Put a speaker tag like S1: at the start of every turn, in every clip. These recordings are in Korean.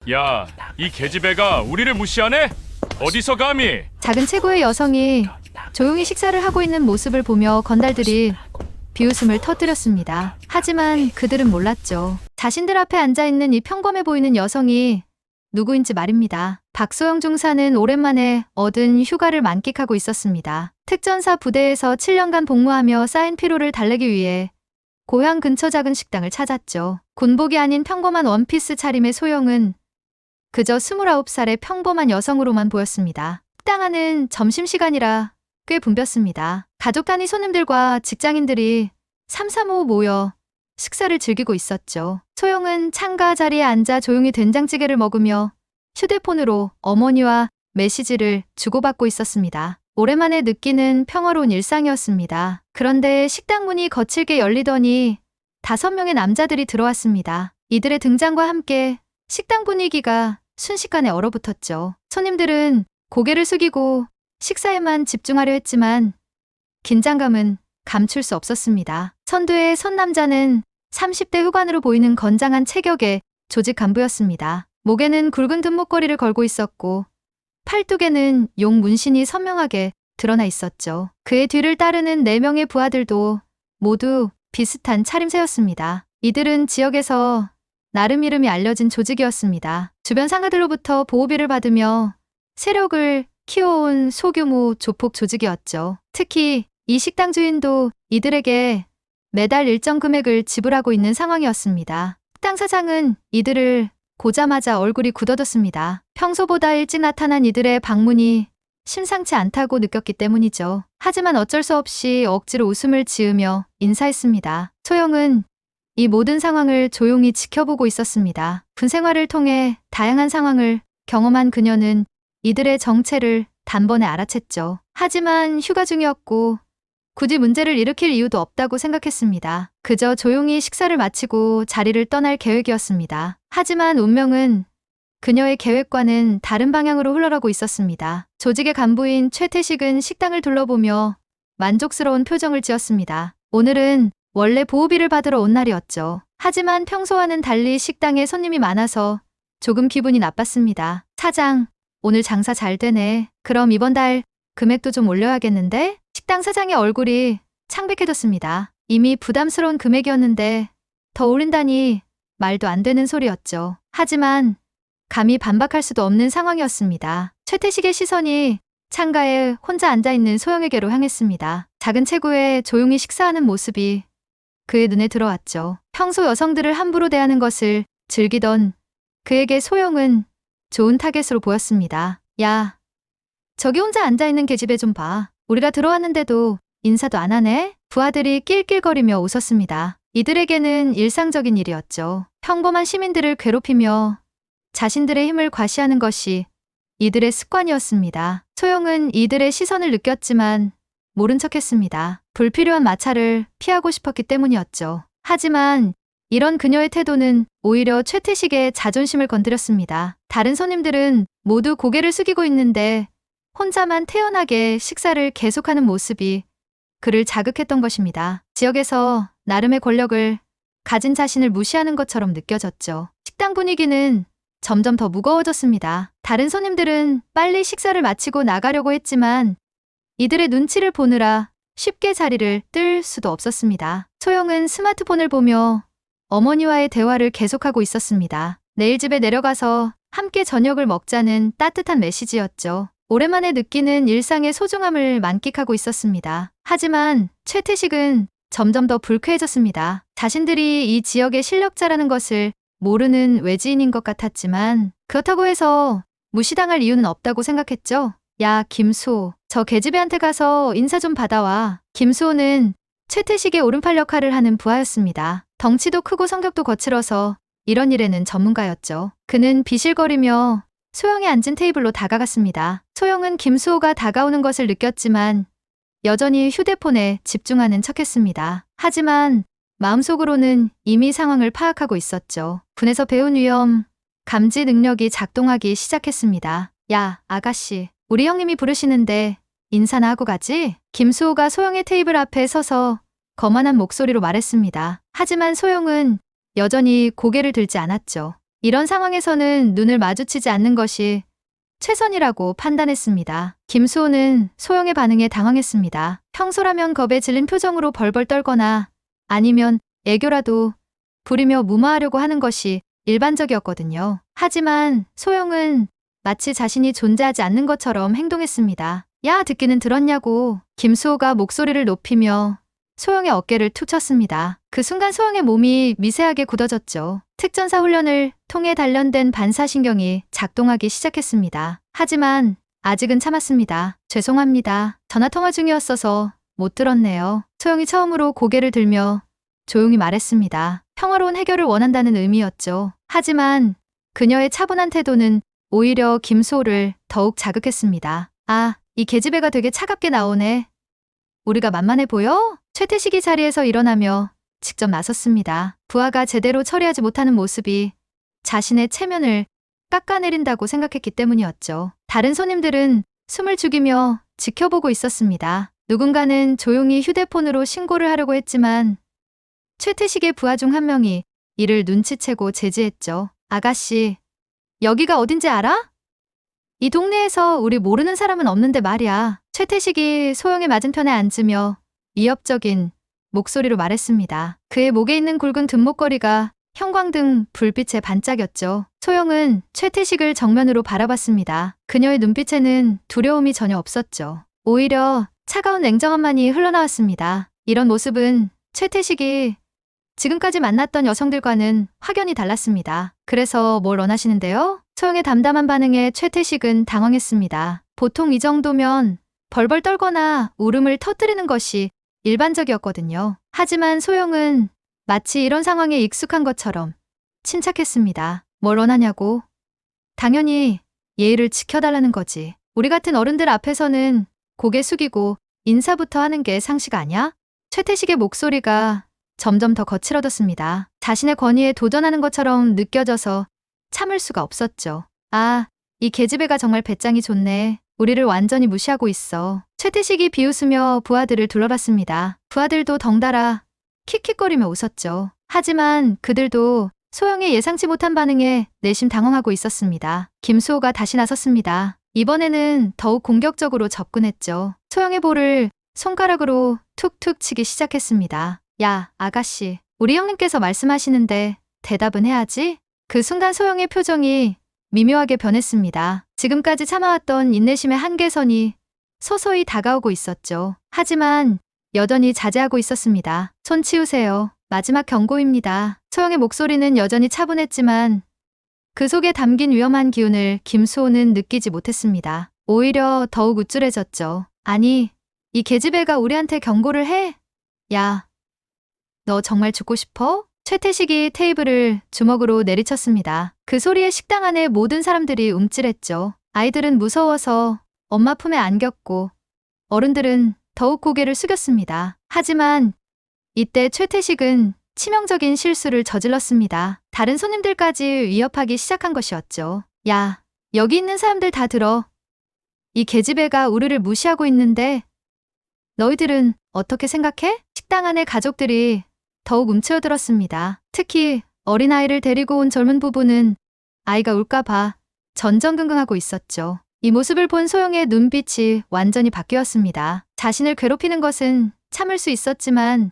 S1: 야, 이 계집애가 우리를 무시하네? 어디서 감히?
S2: 작은 체구의 여성이 조용히 식사를 하고 있는 모습을 보며 건달들이 비웃음을 터뜨렸습니다. 하지만 그들은 몰랐죠. 자신들 앞에 앉아있는 이 평범해 보이는 여성이 누구인지 말입니다. 박소영 중사는 오랜만에 얻은 휴가를 만끽하고 있었습니다. 특전사 부대에서 7년간 복무하며 쌓인 피로를 달래기 위해 고향 근처 작은 식당을 찾았죠. 군복이 아닌 평범한 원피스 차림의 소영은 그저 29살의 평범한 여성으로만 보였습니다. 식당 안은 점심시간이라 꽤 붐볐습니다. 가족 단위 손님들과 직장인들이 삼삼오오 모여 식사를 즐기고 있었죠. 소영은 창가 자리에 앉아 조용히 된장찌개를 먹으며 휴대폰으로 어머니와 메시지를 주고받고 있었습니다. 오랜만에 느끼는 평화로운 일상이었습니다. 그런데 식당 문이 거칠게 열리더니 5명의 남자들이 들어왔습니다. 이들의 등장과 함께 식당 분위기가 순식간에 얼어붙었죠. 손님들은 고개를 숙이고 식사에만 집중하려 했지만 긴장감은 감출 수 없었습니다. 선두의 선 남자는 30대 후반으로 보이는 건장한 체격의 조직 간부였습니다. 목에는 굵은 든목걸이를 걸고 있었고 팔뚝에는 용 문신이 선명하게 드러나 있었죠. 그의 뒤를 따르는 4명의 부하들도 모두 비슷한 차림새였습니다. 이들은 지역에서 나름 이름이 알려진 조직이었습니다. 주변 상가들로부터 보호비를 받으며 세력을 키워온 소규모 조폭 조직이었죠. 특히 이 식당 주인도 이들에게 매달 일정 금액을 지불하고 있는 상황이었습니다. 식당 사장은 이들을 보자마자 얼굴이 굳어졌습니다. 평소보다 일찍 나타난 이들의 방문이 심상치 않다고 느꼈기 때문이죠. 하지만 어쩔 수 없이 억지로 웃음을 지으며 인사했습니다. 소영은 이 모든 상황을 조용히 지켜보고 있었습니다. 군 생활을 통해 다양한 상황을 경험한 그녀는 이들의 정체를 단번에 알아챘죠. 하지만 휴가 중이었고 굳이 문제를 일으킬 이유도 없다고 생각했습니다. 그저 조용히 식사를 마치고 자리를 떠날 계획이었습니다. 하지만 운명은 그녀의 계획과는 다른 방향으로 흘러가고 있었습니다. 조직의 간부인 최태식은 식당을 둘러보며 만족스러운 표정을 지었습니다. 오늘은 원래 보호비를 받으러 온 날이었죠. 하지만 평소와는 달리 식당에 손님이 많아서 조금 기분이 나빴습니다. 사장, 오늘 장사 잘 되네. 그럼 이번 달 금액도 좀 올려야겠는데? 식당 사장의 얼굴이 창백해졌습니다. 이미 부담스러운 금액이었는데 더 올린다니 말도 안 되는 소리였죠. 하지만 감히 반박할 수도 없는 상황이었습니다. 최태식의 시선이 창가에 혼자 앉아있는 소영에게로 향했습니다. 작은 체구에 조용히 식사하는 모습이 그의 눈에 들어왔죠. 평소 여성들을 함부로 대하는 것을 즐기던 그에게 소영은 좋은 타겟으로 보였습니다. 야, 저기 혼자 앉아있는 계집애 좀 봐. 우리가 들어왔는데도 인사도 안 하네? 부하들이 낄낄거리며 웃었습니다. 이들에게는 일상적인 일이었죠. 평범한 시민들을 괴롭히며 자신들의 힘을 과시하는 것이 이들의 습관이었습니다. 소영은 이들의 시선을 느꼈지만 모른 척했습니다. 불필요한 마찰을 피하고 싶었기 때문이었죠. 하지만 이런 그녀의 태도는 오히려 최태식의 자존심을 건드렸습니다. 다른 손님들은 모두 고개를 숙이고 있는데 혼자만 태연하게 식사를 계속하는 모습이 그를 자극했던 것입니다. 지역에서 나름의 권력을 가진 자신을 무시하는 것처럼 느껴졌죠. 식당 분위기는 점점 더 무거워졌습니다. 다른 손님들은 빨리 식사를 마치고 나가려고 했지만 이들의 눈치를 보느라 쉽게 자리를 뜰 수도 없었습니다. 소영은 스마트폰을 보며 어머니와의 대화를 계속하고 있었습니다. 내일 집에 내려가서 함께 저녁을 먹자는 따뜻한 메시지였죠. 오랜만에 느끼는 일상의 소중함을 만끽하고 있었습니다. 하지만 최태식은 점점 더 불쾌해졌습니다. 자신들이 이 지역의 실력자라는 것을 모르는 외지인인 것 같았지만 그렇다고 해서 무시당할 이유는 없다고 생각했죠. 야, 김수호, 저 계집애한테 가서 인사 좀 받아와. 김수호는 최태식의 오른팔 역할을 하는 부하였습니다. 덩치도 크고 성격도 거칠어서 이런 일에는 전문가였죠. 그는 비실거리며 소영이 앉은 테이블로 다가갔습니다. 소영은 김수호가 다가오는 것을 느꼈지만 여전히 휴대폰에 집중하는 척했습니다. 하지만 마음속으로는 이미 상황을 파악하고 있었죠. 군에서 배운 위험, 감지 능력이 작동하기 시작했습니다. 야, 아가씨, 우리 형님이 부르시는데 인사나 하고 가지? 김수호가 소영의 테이블 앞에 서서 거만한 목소리로 말했습니다. 하지만 소영은 여전히 고개를 들지 않았죠. 이런 상황에서는 눈을 마주치지 않는 것이 최선이라고 판단했습니다. 김수호는 소영의 반응에 당황했습니다. 평소라면 겁에 질린 표정으로 벌벌 떨거나 아니면 애교라도 부리며 무마하려고 하는 것이 일반적이었거든요. 하지만 소영은 마치 자신이 존재하지 않는 것처럼 행동했습니다. 야, 듣기는 들었냐고. 김수호가 목소리를 높이며 소영의 어깨를 툭 쳤습니다. 그 순간 소영의 몸이 미세하게 굳어졌죠. 특전사 훈련을 통해 단련된 반사신경이 작동하기 시작했습니다. 하지만 아직은 참았습니다. 죄송합니다. 전화통화 중이었어서 못 들었네요. 소영이 처음으로 고개를 들며 조용히 말했습니다. 평화로운 해결을 원한다는 의미였죠. 하지만 그녀의 차분한 태도는 오히려 김수호를 더욱 자극했습니다. 아, 이 계집애가 되게 차갑게 나오네. 우리가 만만해 보여? 최태식이 자리에서 일어나며 직접 나섰습니다. 부하가 제대로 처리하지 못하는 모습이 자신의 체면을 깎아내린다고 생각했기 때문이었죠. 다른 손님들은 숨을 죽이며 지켜보고 있었습니다. 누군가는 조용히 휴대폰으로 신고를 하려고 했지만 최태식의 부하 중 한 명이 이를 눈치채고 제지했죠. 아가씨, 여기가 어딘지 알아? 이 동네에서 우리 모르는 사람은 없는데 말이야. 최태식이 소영의 맞은편에 앉으며 위협적인 목소리로 말했습니다. 그의 목에 있는 굵은 금목걸이가 형광등 불빛에 반짝였죠. 소영은 최태식을 정면으로 바라봤습니다. 그녀의 눈빛에는 두려움이 전혀 없었죠. 오히려 차가운 냉정함만이 흘러나왔습니다. 이런 모습은 최태식이 지금까지 만났던 여성들과는 확연히 달랐습니다. 그래서 뭘 원하시는데요? 소영의 담담한 반응에 최태식은 당황했습니다. 보통 이 정도면 벌벌 떨거나 울음을 터뜨리는 것이 일반적이었거든요. 하지만 소영은 마치 이런 상황에 익숙한 것처럼 침착했습니다. 뭘 원하냐고? 당연히 예의를 지켜달라는 거지. 우리 같은 어른들 앞에서는 고개 숙이고 인사부터 하는 게 상식 아니야? 최태식의 목소리가 점점 더 거칠어졌습니다. 자신의 권위에 도전하는 것처럼 느껴져서 참을 수가 없었죠. 아, 이 계집애가 정말 배짱이 좋네. 우리를 완전히 무시하고 있어. 최태식이 비웃으며 부하들을 둘러봤습니다. 부하들도 덩달아 킥킥거리며 웃었죠. 하지만 그들도 소영의 예상치 못한 반응에 내심 당황하고 있었습니다. 김수호가 다시 나섰습니다. 이번에는 더욱 공격적으로 접근했죠. 소영의 볼을 손가락으로 툭툭 치기 시작했습니다. 야, 아가씨, 우리 형님께서 말씀하시는데 대답은 해야지. 그 순간 소영의 표정이 미묘하게 변했습니다. 지금까지 참아왔던 인내심의 한계선이 서서히 다가오고 있었죠. 하지만 여전히 자제하고 있었습니다. 손 치우세요. 마지막 경고입니다. 소영의 목소리는 여전히 차분했지만 그 속에 담긴 위험한 기운을 김수호는 느끼지 못했습니다. 오히려 더욱 우쭐해졌죠. 아니, 이 계집애가 우리한테 경고를 해? 야, 너 정말 죽고 싶어? 최태식이 테이블을 주먹으로 내리쳤습니다. 그 소리에 식당 안의 모든 사람들이 움찔했죠. 아이들은 무서워서 엄마 품에 안겼고 어른들은 더욱 고개를 숙였습니다. 하지만 이때 최태식은 치명적인 실수를 저질렀습니다. 다른 손님들까지 위협하기 시작한 것이었죠. 야, 여기 있는 사람들 다 들어. 이 계집애가 우리를 무시하고 있는데 너희들은 어떻게 생각해? 식당 안의 가족들이 더욱 움츠러들었습니다. 특히 어린아이를 데리고 온 젊은 부부는 아이가 울까봐 전전긍긍하고 있었죠. 이 모습을 본 소영의 눈빛이 완전히 바뀌었습니다. 자신을 괴롭히는 것은 참을 수 있었지만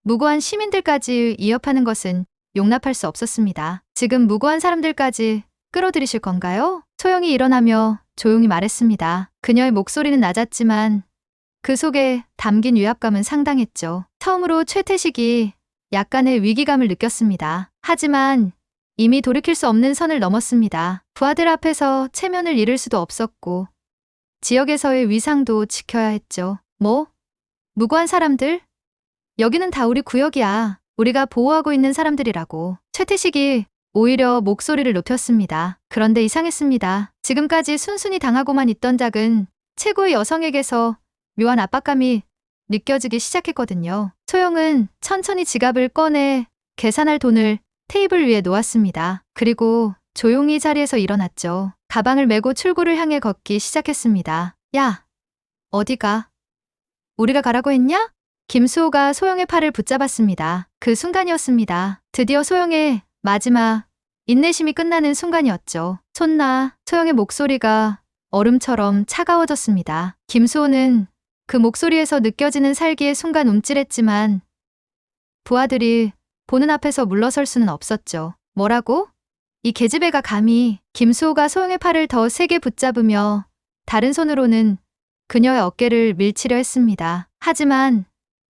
S2: 무고한 시민들까지 위협하는 것은 용납할 수 없었습니다. 지금 무고한 사람들까지 끌어들이실 건가요? 소영이 일어나며 조용히 말했습니다. 그녀의 목소리는 낮았지만 그 속에 담긴 위압감은 상당했죠. 처음으로 최태식이 약간의 위기감을 느꼈습니다. 하지만 이미 돌이킬 수 없는 선을 넘었습니다. 부하들 앞에서 체면을 잃을 수도 없었고 지역에서의 위상도 지켜야 했죠. 뭐? 무고한 사람들? 여기는 다 우리 구역이야. 우리가 보호하고 있는 사람들이라고. 최태식이 오히려 목소리를 높였습니다. 그런데 이상했습니다. 지금까지 순순히 당하고만 있던 작은 최고의 여성에게서 묘한 압박감이 느껴지기 시작했거든요. 소영은 천천히 지갑을 꺼내 계산할 돈을 테이블 위에 놓았습니다. 그리고 조용히 자리에서 일어났죠. 가방을 메고 출구를 향해 걷기 시작했습니다. 야, 어디가? 우리가 가라고 했냐? 김수호가 소영의 팔을 붙잡았습니다. 그 순간이었습니다. 드디어 소영의 마지막 인내심이 끝나는 순간이었죠. 촌나 소영의 목소리가 얼음처럼 차가워졌습니다. 김수호는 그 목소리에서 느껴지는 살기의 순간 움찔했지만 부하들이 보는 앞에서 물러설 수는 없었죠. 뭐라고? 이 계집애가 감히. 김수호가 소영의 팔을 더 세게 붙잡으며 다른 손으로는 그녀의 어깨를 밀치려 했습니다. 하지만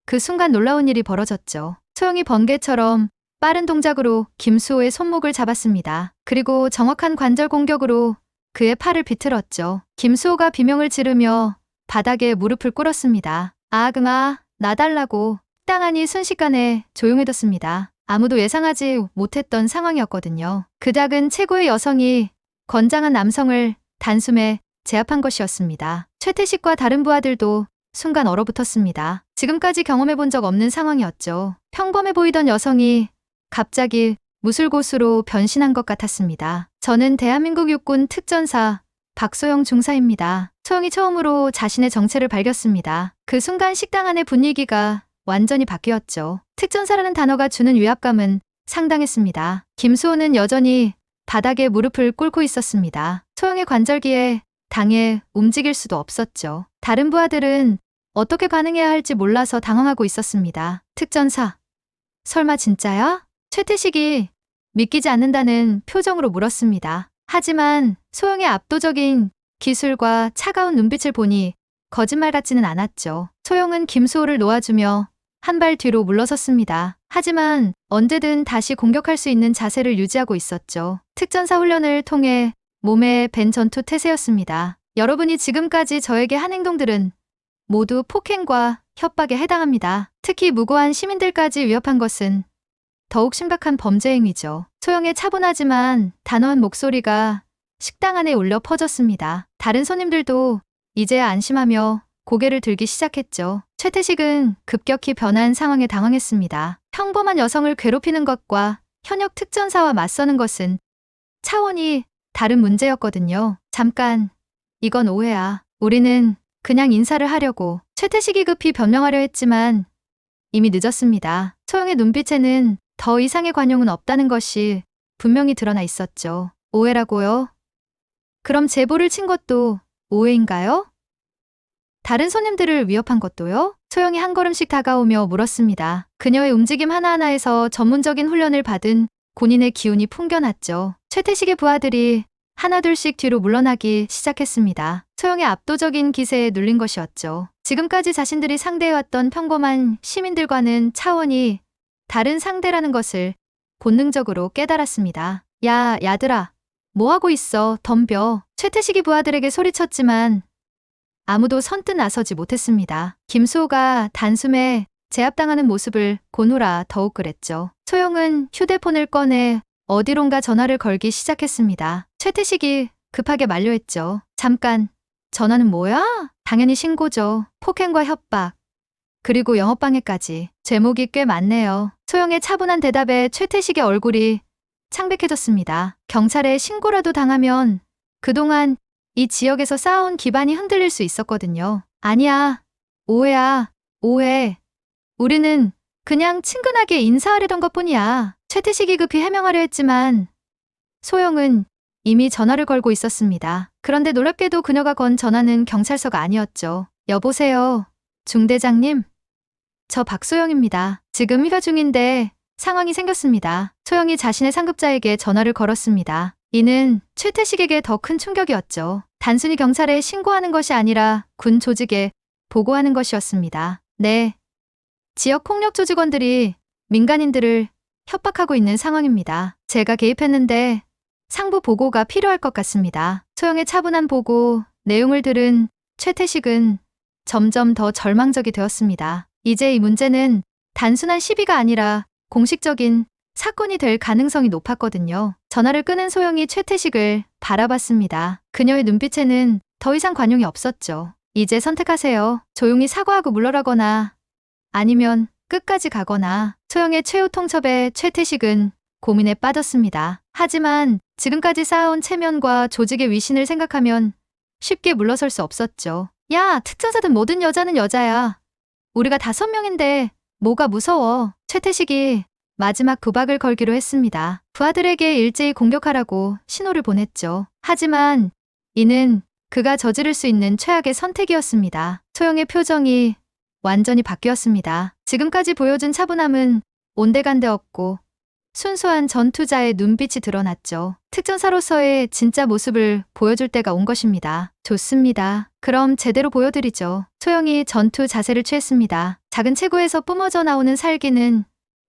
S2: 그 순간 놀라운 일이 벌어졌죠. 소영이 번개처럼 빠른 동작으로 김수호의 손목을 잡았습니다. 그리고 정확한 관절 공격으로 그의 팔을 비틀었죠. 김수호가 비명을 지르며 바닥에 무릎을 꿇었습니다. 아그마, 나달라고. 식당안이 순식간에 조용해졌습니다. 아무도 예상하지 못했던 상황이었거든요. 그 작은 최고의 여성이 건장한 남성을 단숨에 제압한 것이었습니다. 최태식과 다른 부하들도 순간 얼어붙었습니다. 지금까지 경험해본 적 없는 상황이었죠. 평범해 보이던 여성이 갑자기 무술고수로 변신한 것 같았습니다. 저는 대한민국 육군 특전사 박소영 중사입니다. 소영이 처음으로 자신의 정체를 밝혔습니다. 그 순간 식당 안의 분위기가 완전히 바뀌었죠. 특전사라는 단어가 주는 위압감은 상당했습니다. 김수호는 여전히 바닥에 무릎을 꿇고 있었습니다. 소영의 관절기에 당해 움직일 수도 없었죠. 다른 부하들은 어떻게 반응해야 할지 몰라서 당황하고 있었습니다. 특전사, 설마 진짜야? 최태식이 믿기지 않는다는 표정으로 물었습니다. 하지만 소영의 압도적인 기술과 차가운 눈빛을 보니 거짓말 같지는 않았죠. 소영은 김수호를 놓아주며 한 발 뒤로 물러섰습니다. 하지만 언제든 다시 공격할 수 있는 자세를 유지하고 있었죠. 특전사 훈련을 통해 몸에 밴 전투 태세였습니다. 여러분이 지금까지 저에게 한 행동들은 모두 폭행과 협박에 해당합니다. 특히 무고한 시민들까지 위협한 것은 더욱 심각한 범죄 행위죠. 소영의 차분하지만 단호한 목소리가 식당 안에 울려 퍼졌습니다. 다른 손님들도 이제야 안심하며 고개를 들기 시작했죠. 최태식은 급격히 변한 상황에 당황했습니다. 평범한 여성을 괴롭히는 것과 현역 특전사와 맞서는 것은 차원이 다른 문제였거든요. 잠깐, 이건 오해야. 우리는 그냥 인사를 하려고. 최태식이 급히 변명하려 했지만 이미 늦었습니다. 소영의 눈빛에는 더 이상의 관용은 없다는 것이 분명히 드러나 있었죠. 오해라고요? 그럼 제보를 친 것도 오해인가요? 다른 손님들을 위협한 것도요? 소영이 한 걸음씩 다가오며 물었습니다. 그녀의 움직임 하나하나에서 전문적인 훈련을 받은 군인의 기운이 풍겨났죠. 최태식의 부하들이 하나둘씩 뒤로 물러나기 시작했습니다. 소영의 압도적인 기세에 눌린 것이었죠. 지금까지 자신들이 상대해왔던 평범한 시민들과는 차원이 다른 상대라는 것을 본능적으로 깨달았습니다. 야, 야들아. 뭐하고 있어? 덤벼. 최태식이 부하들에게 소리쳤지만 아무도 선뜻 나서지 못했습니다. 김수호가 단숨에 제압당하는 모습을 고누라 더욱 그랬죠. 소영은 휴대폰을 꺼내 어디론가 전화를 걸기 시작했습니다. 최태식이 급하게 만류했죠. 잠깐, 전화는 뭐야? 당연히 신고죠. 폭행과 협박, 그리고 영업방해까지. 제목이 꽤 많네요. 소영의 차분한 대답에 최태식의 얼굴이 창백해졌습니다. 경찰에 신고라도 당하면 그동안 이 지역에서 쌓아온 기반이 흔들릴 수 있었거든요. 아니야. 오해야. 오해. 우리는 그냥 친근하게 인사하려던 것뿐이야. 최태식이 급히 해명하려 했지만 소영은 이미 전화를 걸고 있었습니다. 그런데 놀랍게도 그녀가 건 전화는 경찰서가 아니었죠. 여보세요. 중대장님. 저 박소영입니다. 지금 휴가 중인데 상황이 생겼습니다. 소영이 자신의 상급자에게 전화를 걸었습니다. 이는 최태식에게 더 큰 충격이었죠. 단순히 경찰에 신고하는 것이 아니라 군 조직에 보고하는 것이었습니다. 네. 지역 폭력 조직원들이 민간인들을 협박하고 있는 상황입니다. 제가 개입했는데 상부 보고가 필요할 것 같습니다. 소영의 차분한 보고 내용을 들은 최태식은 점점 더 절망적이 되었습니다. 이제 이 문제는 단순한 시비가 아니라 공식적인 사건이 될 가능성이 높았거든요. 전화를 끊은 소영이 최태식을 바라봤습니다. 그녀의 눈빛에는 더 이상 관용이 없었죠. 이제 선택하세요. 조용히 사과하고 물러가거나 아니면 끝까지 가거나. 소영의 최후 통첩에 최태식은 고민에 빠졌습니다. 하지만 지금까지 쌓아온 체면과 조직의 위신을 생각하면 쉽게 물러설 수 없었죠. 야, 특전사든 뭐든 여자는 여자야. 우리가 5명인데 뭐가 무서워. 최태식이 마지막 도박을 걸기로 했습니다. 부하들에게 일제히 공격하라고 신호를 보냈죠. 하지만 이는 그가 저지를 수 있는 최악의 선택이었습니다. 소영의 표정이 완전히 바뀌었습니다. 지금까지 보여준 차분함은 온데간데 없고 순수한 전투자의 눈빛이 드러났죠. 특전사로서의 진짜 모습을 보여줄 때가 온 것입니다. 좋습니다. 그럼 제대로 보여드리죠. 소영이 전투 자세를 취했습니다. 작은 체구에서 뿜어져 나오는 살기는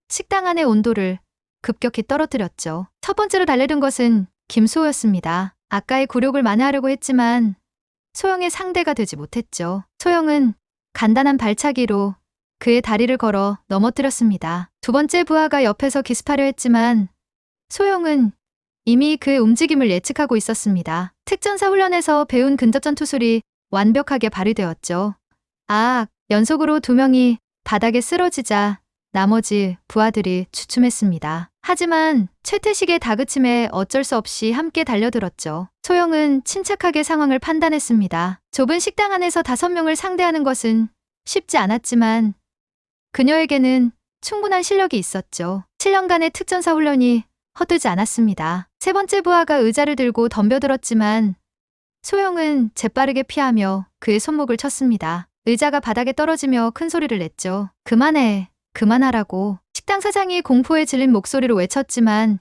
S2: 식당 안의 온도를 급격히 떨어뜨렸죠. 첫 번째로 달래든 것은 김수호였습니다. 아까의 굴욕을 만회하려고 했지만 소영의 상대가 되지 못했죠. 소영은 간단한 발차기로 그의 다리를 걸어 넘어뜨렸습니다. 두 번째 부하가 옆에서 기습하려 했지만 소영은 이미 그의 움직임을 예측하고 있었습니다. 특전사 훈련에서 배운 근접전 투술이 완벽하게 발휘되었죠. 연속으로 두 명이 바닥에 쓰러지자 나머지 부하들이 주춤했습니다. 하지만 최태식의 다그침에 어쩔 수 없이 함께 달려들었죠. 소영은 침착하게 상황을 판단했습니다. 좁은 식당 안에서 5명을 상대하는 것은 쉽지 않았지만 그녀에게는 충분한 실력이 있었죠. 7년간의 특전사 훈련이 헛되지 않았습니다. 세 번째 부하가 의자를 들고 덤벼들었지만 소영은 재빠르게 피하며 그의 손목을 쳤습니다. 의자가 바닥에 떨어지며 큰 소리를 냈죠. 그만해, 그만하라고. 식당 사장이 공포에 질린 목소리로 외쳤지만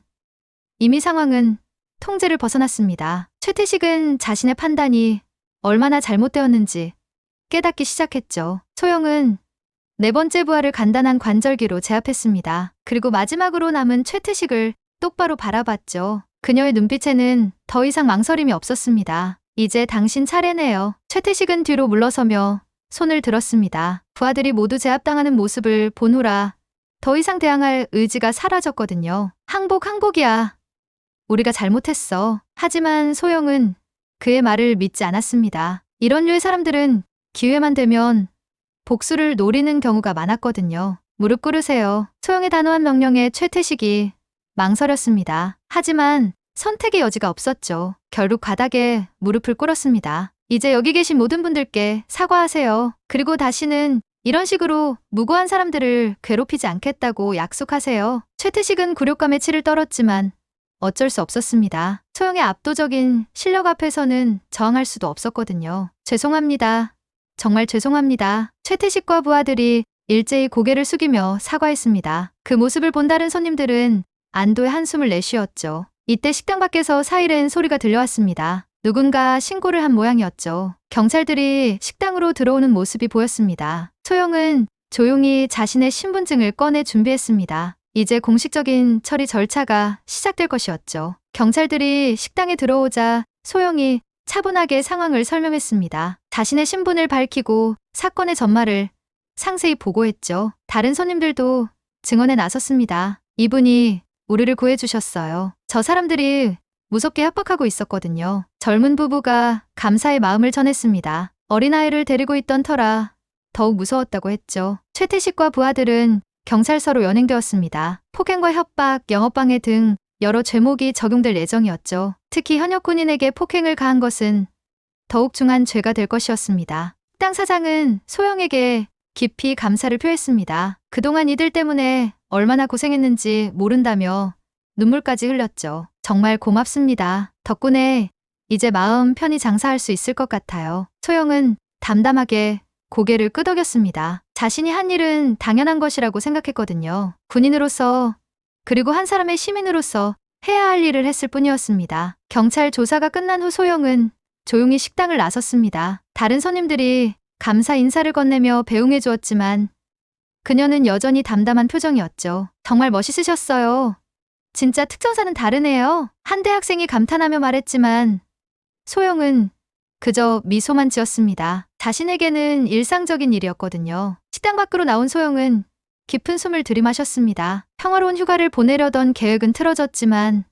S2: 이미 상황은 통제를 벗어났습니다. 최태식은 자신의 판단이 얼마나 잘못되었는지 깨닫기 시작했죠. 소영은 네 번째 부하를 간단한 관절기로 제압했습니다. 그리고 마지막으로 남은 최태식을 똑바로 바라봤죠. 그녀의 눈빛에는 더 이상 망설임이 없었습니다. 이제 당신 차례네요. 최태식은 뒤로 물러서며 손을 들었습니다. 부하들이 모두 제압당하는 모습을 본 후라 더 이상 대항할 의지가 사라졌거든요. 항복이야. 우리가 잘못했어. 하지만 소영은 그의 말을 믿지 않았습니다. 이런 류의 사람들은 기회만 되면 복수를 노리는 경우가 많았거든요. 무릎 꿇으세요. 소영의 단호한 명령에 최태식이 망설였습니다. 하지만 선택의 여지가 없었죠. 결국 바닥에 무릎을 꿇었습니다. 이제 여기 계신 모든 분들께 사과하세요. 그리고 다시는 이런 식으로 무고한 사람들을 괴롭히지 않겠다고 약속하세요. 최태식은 굴욕감에 치를 떨었지만 어쩔 수 없었습니다. 소영의 압도적인 실력 앞에서는 저항할 수도 없었거든요. 죄송합니다. 정말 죄송합니다. 최태식과 부하들이 일제히 고개를 숙이며 사과했습니다. 그 모습을 본 다른 손님들은 안도의 한숨을 내쉬었죠. 이때 식당 밖에서 사이렌 소리가 들려왔습니다. 누군가 신고를 한 모양이었죠. 경찰들이 식당으로 들어오는 모습이 보였습니다. 소영은 조용히 자신의 신분증을 꺼내 준비했습니다. 이제 공식적인 처리 절차가 시작될 것이었죠. 경찰들이 식당에 들어오자 소영이 차분하게 상황을 설명했습니다. 자신의 신분을 밝히고 사건의 전말을 상세히 보고했죠. 다른 손님들도 증언에 나섰습니다. 이분이 우리를 구해주셨어요. 저 사람들이 무섭게 협박하고 있었거든요. 젊은 부부가 감사의 마음을 전했습니다. 어린아이를 데리고 있던 터라 더욱 무서웠다고 했죠. 최태식과 부하들은 경찰서로 연행되었습니다. 폭행과 협박, 영업방해 등 여러 죄목이 적용될 예정이었죠. 특히 현역 군인에게 폭행을 가한 것은 더욱 중한 죄가 될 것이었습니다. 식당 사장은 소영에게 깊이 감사를 표했습니다. 그동안 이들 때문에 얼마나 고생했는지 모른다며 눈물까지 흘렸죠. 정말 고맙습니다. 덕분에 이제 마음 편히 장사할 수 있을 것 같아요. 소영은 담담하게 고개를 끄덕였습니다. 자신이 한 일은 당연한 것이라고 생각했거든요. 군인으로서 그리고 한 사람의 시민으로서 해야 할 일을 했을 뿐이었습니다. 경찰 조사가 끝난 후 소영은 조용히 식당을 나섰습니다. 다른 손님들이 감사 인사를 건네며 배웅해 주었지만 그녀는 여전히 담담한 표정이었죠. 정말 멋있으셨어요. 진짜 특전사는 다르네요. 한 대학생이 감탄하며 말했지만 소영은 그저 미소만 지었습니다. 자신에게는 일상적인 일이었거든요. 식당 밖으로 나온 소영은 깊은 숨을 들이마셨습니다. 평화로운 휴가를 보내려던 계획은 틀어졌지만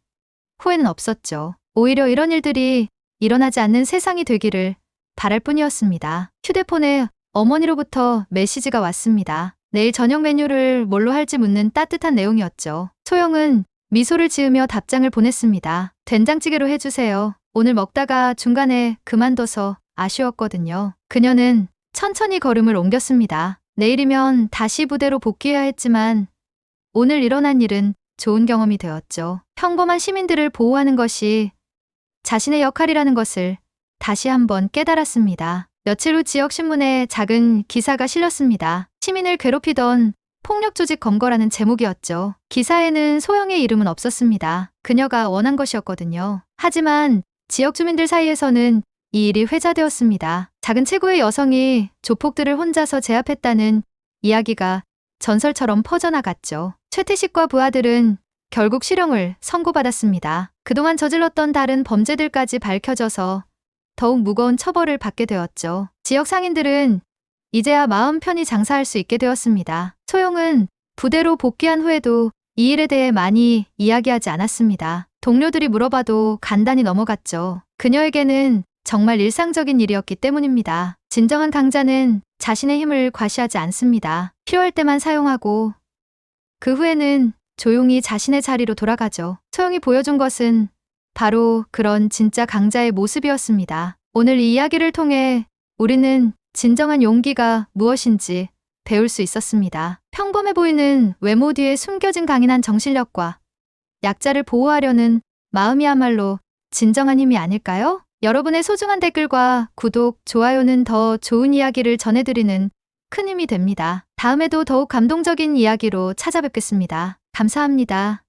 S2: 후회는 없었죠. 오히려 이런 일들이 일어나지 않는 세상이 되기를 바랄 뿐이었습니다. 휴대폰에 어머니로부터 메시지가 왔습니다. 내일 저녁 메뉴를 뭘로 할지 묻는 따뜻한 내용이었죠. 소영은 미소를 지으며 답장을 보냈습니다. 된장찌개로 해주세요. 오늘 먹다가 중간에 그만둬서 아쉬웠거든요. 그녀는 천천히 걸음을 옮겼습니다. 내일이면 다시 부대로 복귀해야 했지만 오늘 일어난 일은 좋은 경험이 되었죠. 평범한 시민들을 보호하는 것이 자신의 역할이라는 것을 다시 한번 깨달았습니다. 며칠 후 지역신문에 작은 기사가 실렸습니다. 시민을 괴롭히던 폭력 조직 검거라는 제목이었죠. 기사에는 소영의 이름은 없었습니다. 그녀가 원한 것이었거든요. 하지만 지역 주민들 사이에서는 이 일이 회자되었습니다. 작은 체구의 여성이 조폭들을 혼자서 제압했다는 이야기가 전설처럼 퍼져나갔죠. 최태식과 부하들은 결국 실형을 선고받았습니다. 그동안 저질렀던 다른 범죄들까지 밝혀져서 더욱 무거운 처벌을 받게 되었죠. 지역 상인들은 이제야 마음 편히 장사할 수 있게 되었습니다. 소영은 부대로 복귀한 후에도 이 일에 대해 많이 이야기하지 않았습니다. 동료들이 물어봐도 간단히 넘어갔죠. 그녀에게는 정말 일상적인 일이었기 때문입니다. 진정한 강자는 자신의 힘을 과시하지 않습니다. 필요할 때만 사용하고 그 후에는 조용히 자신의 자리로 돌아가죠. 소영이 보여준 것은 바로 그런 진짜 강자의 모습이었습니다. 오늘 이 이야기를 통해 우리는 진정한 용기가 무엇인지 배울 수 있었습니다. 평범해 보이는 외모 뒤에 숨겨진 강인한 정신력과 약자를 보호하려는 마음이야말로 진정한 힘이 아닐까요? 여러분의 소중한 댓글과 구독, 좋아요는 더 좋은 이야기를 전해드리는 큰 힘이 됩니다. 다음에도 더욱 감동적인 이야기로 찾아뵙겠습니다. 감사합니다.